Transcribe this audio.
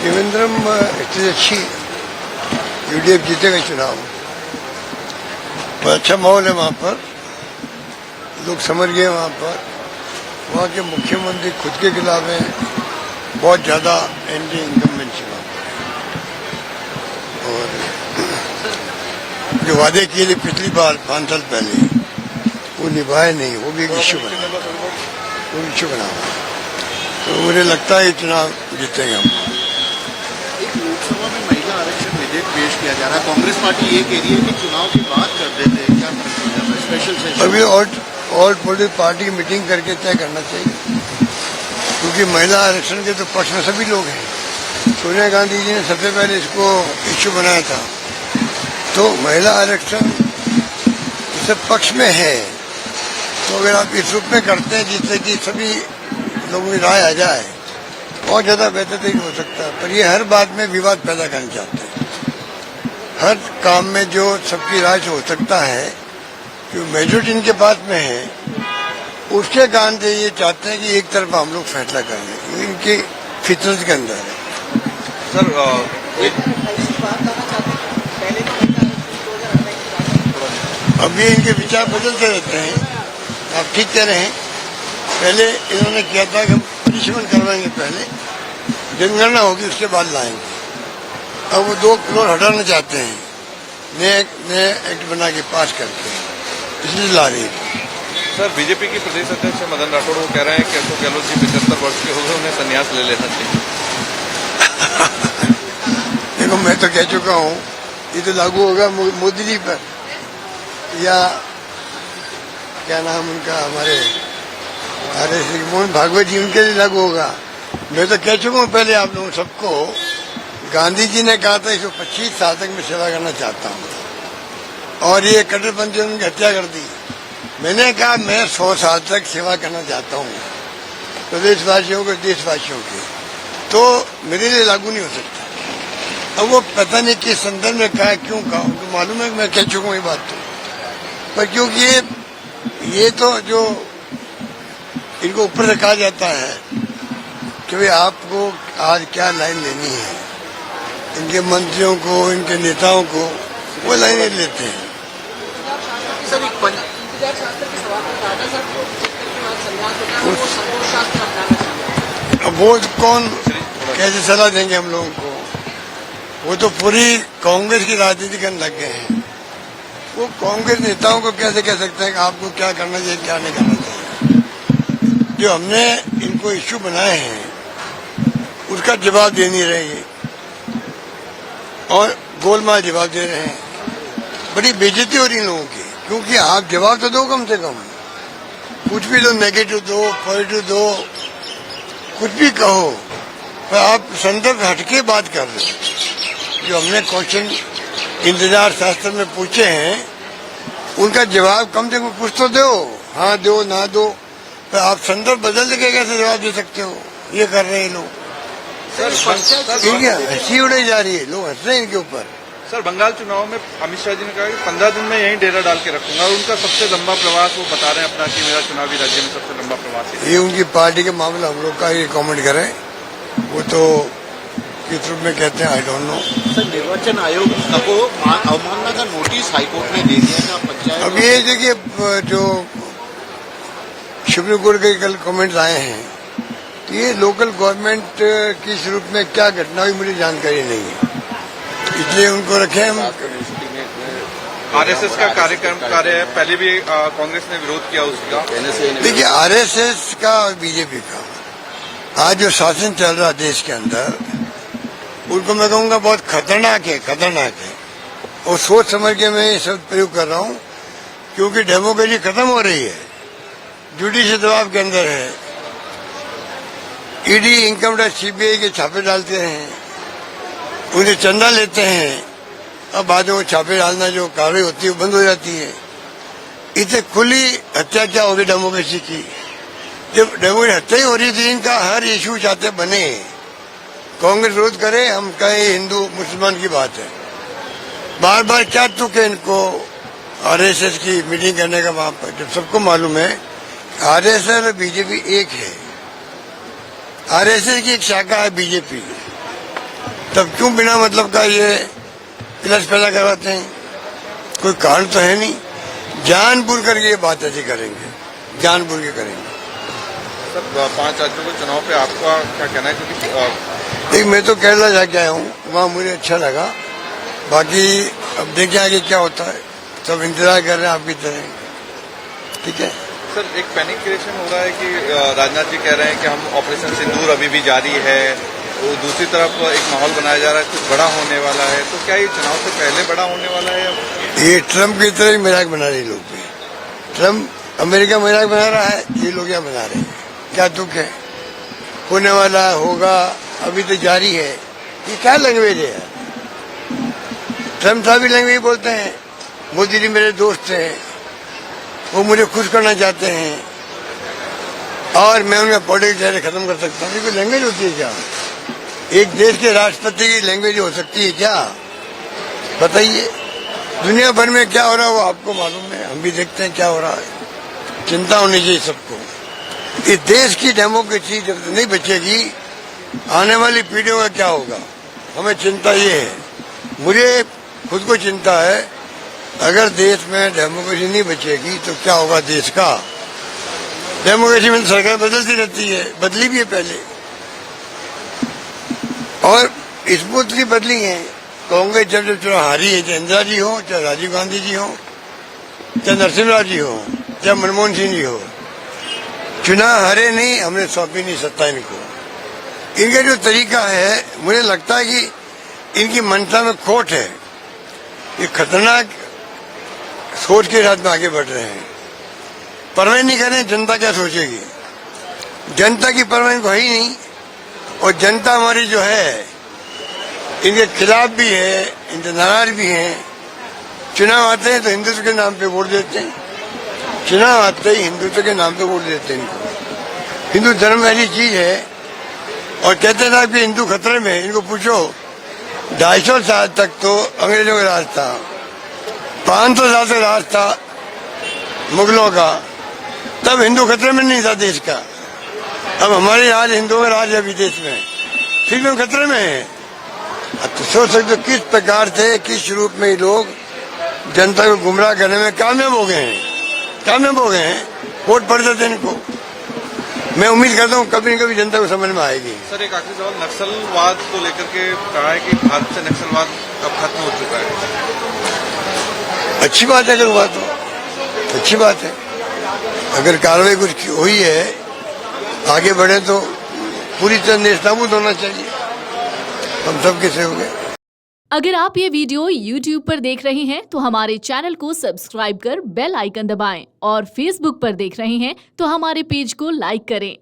त्रिवेंद्रम स्थिति अच्छी, यूडीएफ जीतेगा चुनाव, पर अच्छा माहौल है वहाँ पर, लोग समझ गए वहाँ पर। वहाँ के मुख्यमंत्री खुद के खिलाफ हैं, बहुत ज़्यादा एंटी इनकम्बेंसी वहाँ पर, और जो वादे किए थे पिछली बार 5 साल पहले वो निभाए नहीं, वो भी एक इश्यू बना, तो मुझे लगता है चुनाव जीतेंगे हम। लोकसभा में महिला आरक्षण विधेयक पेश किया जा रहा है, कांग्रेस पार्टी ये कह रही है कि चुनाव की बात कर देते हैं, क्या स्पेशल सेशन अभी और पॉलिटिकल पार्टी की मीटिंग करके तय करना चाहिए, क्योंकि महिला आरक्षण के तो पक्ष में सभी लोग हैं। सोनिया गांधी जी ने सबसे पहले इसको इश्यू बनाया था, तो महिला आरक्षण सब पक्ष में है, तो अगर आप इस रूप में करते हैं जिससे कि सभी लोगों की राय आ जाए, बहुत ज्यादा बेहतर तरीके हो सकता है। पर ये हर बात में विवाद पैदा करना चाहते हैं, हर काम में जो सबकी राय से हो सकता है, जो मेजोरिटी इनके पास में है, उसके कारण से ये चाहते हैं कि एक तरफ हम लोग फैसला कर लें, इनकी फितरत के अंदर है। सर अभी इनके विचार बदलते रहते हैं, आप ठीक कह रहे हैं। पहले इन्होंने किया था कि हम पनिशमेंट करवाएंगे, पहले जनगणना होगी उसके बाद लाएंगे। अब वो 2 करोड़ हटाना चाहते हैं, नए एक्ट बना के पास करके, इसलिए ला रही है। सर बीजेपी की प्रदेश अध्यक्ष मदन राठौड़ वो कह रहे हैं कि अशोक गहलोत जी 75 वर्ष के हो गए, उन्हें संन्यास ले लेना चाहिए। देखो मैं तो कह चुका हूँ, ये तो लागू होगा मोदी जी पर, या क्या नाम उनका, हमारे मोहन भागवत जी, उनके लिए लागू होगा। मैं तो कह चुका हूँ पहले आप लोगों सबको, गांधी जी ने कहा था 125 साल तक मैं सेवा करना चाहता हूँ, और ये कट्टरपंथियों ने उनकी हत्या कर दी। मैंने कहा मैं 100 साल तक सेवा करना चाहता हूँ प्रदेशवासियों को, देशवासियों की, तो मेरे लिए लागू नहीं हो सकता। अब वो पता नहीं किस संदर्भ में कहा, क्यों कहा, उनको मालूम है कि मैं कह चुका हूँ ये बात, तो पर क्योंकि ये तो जो इनको ऊपर से कहा जाता है कि भाई आपको आज क्या लाइन लेनी है, इनके मंत्रियों को, इनके नेताओं को वो लाइनें लेते हैं। सर एक अब वो कौन कैसे सलाह देंगे हम लोगों को, वो तो पूरी कांग्रेस की राजनीति करने लग गए हैं। वो कांग्रेस नेताओं को कैसे कह सकते हैं कि आपको क्या करना चाहिए, क्या नहीं करना चाहिए। जो हमने इनको इश्यू बनाए हैं उसका जवाब दे नहीं रहे हैं, और गोलमाल जवाब दे रहे हैं। बड़ी बेइज्जती हो रही है लोगों की, क्योंकि आप जवाब तो दो, कम से कम कुछ भी दो, नेगेटिव दो, पॉजिटिव दो, कुछ भी कहो, पर आप संदर्भ हटके बात कर रहे हो। जो हमने क्वेश्चन इंतजार शास्त्र में पूछे हैं, उनका जवाब कम से कम कुछ तो दो, हाँ दो ना दो, पर आप संदर्भ बदल के कैसे जवाब दे सकते हो। ये कर रहे हैं लोग, हंसी उड़ाई जा रही है, लोग हंस रहे हैं इनके ऊपर। सर बंगाल चुनाव में अमित शाह जी ने कहा कि 15 दिन में यहीं डेरा डाल के रखूंगा, और उनका सबसे लंबा प्रवास वो बता रहे हैं अपना कि मेरा चुनावी राज्य में सबसे लंबा प्रवास है। ये उनकी पार्टी के मामला, हम लोग का ये कमेंट करें, वो तो किस रूप में कहते हैं आई डोंट नो। सर निर्वाचन आयोग को अवमानना का नोटिस हाईकोर्ट ने दे दिया था पंचायत। अब ये देखिए, जो सुप्रीम कोर्ट के कल कमेंट्स आए हैं, तो ये लोकल गवर्नमेंट की रूप में क्या घटना हुई मुझे जानकारी नहीं है, इसलिए उनको रखे हम। आरएसएस का कार्य पहले भी कांग्रेस ने विरोध किया उसका। देखिए आरएसएस का और बीजेपी का आज जो शासन चल रहा देश के अंदर, उनको मैं कहूँगा बहुत खतरनाक है, और सोच समझ के मैं ये सब प्रयोग कर रहा हूँ, क्योंकि डेमोक्रेसी खत्म हो रही है, जुडिशियल दबाव के अंदर है। ईडी, इनकम टैक्स, सीबीआई के छापे डालते हैं, उन्हें चंदा लेते हैं, अब बाद में वो छापे डालना जो कार्रवाई होती है वो बंद हो जाती है। इसे खुली हत्या क्या होगी डेमोक्रेसी की, जब डेमोक्रेसी हत्या ही हो रही थी। इनका हर इशू चाहते बने, कांग्रेस विरोध करे, हम कहें हिंदू मुसलमान की बात है, बार बार क्या चुके इनको आरएसएस की मीटिंग करने का वहां पर, जब सबको मालूम है आरएसएस और बीजेपी एक है। आरएसएस की एक शाखा है बीजेपी, तब क्यों बिना मतलब का ये क्लच पैदा करवाते हैं? कोई कारण तो है नहीं। जानबूझ करके ये बात ऐसी करेंगे, जानबूझ के करेंगे। सर 5 राज्यों के चुनाव पे आपका क्या कहना है, क्योंकि देख मैं तो केरला जाके आया हूँ, वहाँ मुझे अच्छा लगा। बाकी अब देखें आगे क्या होता है, सब इंतजार कर रहे हैं आपकी तरह। ठीक है सर, एक पैनिक क्रिएशन हो रहा है कि राजनाथ जी कह रहे हैं कि हम ऑपरेशन सिंदूर अभी भी जारी है, वो दूसरी तरफ एक माहौल बनाया जा रहा है कुछ बड़ा होने वाला है, तो क्या ये चुनाव से पहले बड़ा होने वाला है? ये ट्रम्प की तरह ही मजाक बना रहे लोग भी। ट्रम्प अमेरिका मजाक बना रहा है, ये लोग क्या बना रहे हैं? क्या दुख है? होने वाला होगा, अभी तो जारी है। ये क्या लैंग्वेज है? ट्रम्प साहब भी लैंग्वेज बोलते हैं। मोदी जी मेरे दोस्त हैं, वो मुझे खुश करना चाहते हैं और मैं उनका पॉलिटिक्स खत्म कर सकता हूँ। ये कोई लैंग्वेज होती है क्या? एक देश के राष्ट्रपति की लैंग्वेज हो सकती है क्या? बताइए। दुनिया भर में क्या हो रहा है वो आपको मालूम है, हम भी देखते हैं क्या हो रहा है। चिंता होनी चाहिए सबको। इस देश की डेमोक्रेसी जब नहीं बचेगी, आने वाली पीढ़ियों का क्या होगा? हमें चिंता ये है, मुझे खुद को चिंता है, अगर देश में डेमोक्रेसी नहीं बचेगी तो क्या होगा देश का? डेमोक्रेसी में सरकार बदलती रहती है, बदली भी है पहले और स्मूथली बदली है। कांग्रेस जब जब चुनाव हारी है, चाहे इंदिरा जी हो, चाहे राजीव गांधी जी हो, चाहे नरसिम्हा जी हो, चाहे मनमोहन सिंह जी हो, चुनाव हारे नहीं, हमने सौंपी नहीं सत्ता इनको। इनका जो तरीका है, मुझे लगता है कि इनकी मनसा में खोट है। ये खतरनाक सोच के साथ में आगे बढ़ रहे हैं। परवाह नहीं करें जनता क्या सोचेगी, जनता की परवाह इनको है ही नहीं। और जनता हमारी जो है इनके खिलाफ भी है, इनसे नाराज भी हैं। चुनाव आते हैं तो हिंदुत्व के नाम पे वोट देते हैं, चुनाव आते ही हिंदुत्व के नाम पे वोट देते हैं इनको। हिंदू धर्म ऐसी चीज है और कहते ना कि हिंदू खतरे में। इनको पूछो 250 साल तक तो अंग्रेजों का राज था, 500 साल तक राज था मुगलों का, तब हिंदू खतरे में नहीं था देश का। अब हमारे राज हिंदुओं का राज है विदेश में, फिर भी हम खतरे में है। अब तो सोच सकते हो किस प्रकार से, किस रूप में ये लोग जनता को गुमराह करने में कामयाब हो गए हैं, कामयाब हो गए हैं। वोट पड़ जाते हैं इनको। मैं उम्मीद करता हूँ कभी न कभी जनता को समझ में आएगी। सर एक आखिरी सवाल, नक्सलवाद को लेकर के कहा है कि भारत से नक्सलवाद अब खत्म हो चुका है। अच्छी बात है, अगर हुआ तो अच्छी बात है। अगर कार्रवाई कुछ हुई है, आगे बढ़े तो पूरी तरह नेस्तनाबूद होना चाहिए, हम सब कैसे हो गए। अगर आप ये वीडियो YouTube पर देख रहे हैं तो हमारे चैनल को सब्सक्राइब कर बेल आइकन दबाएं और Facebook पर देख रहे हैं तो हमारे पेज को लाइक करें।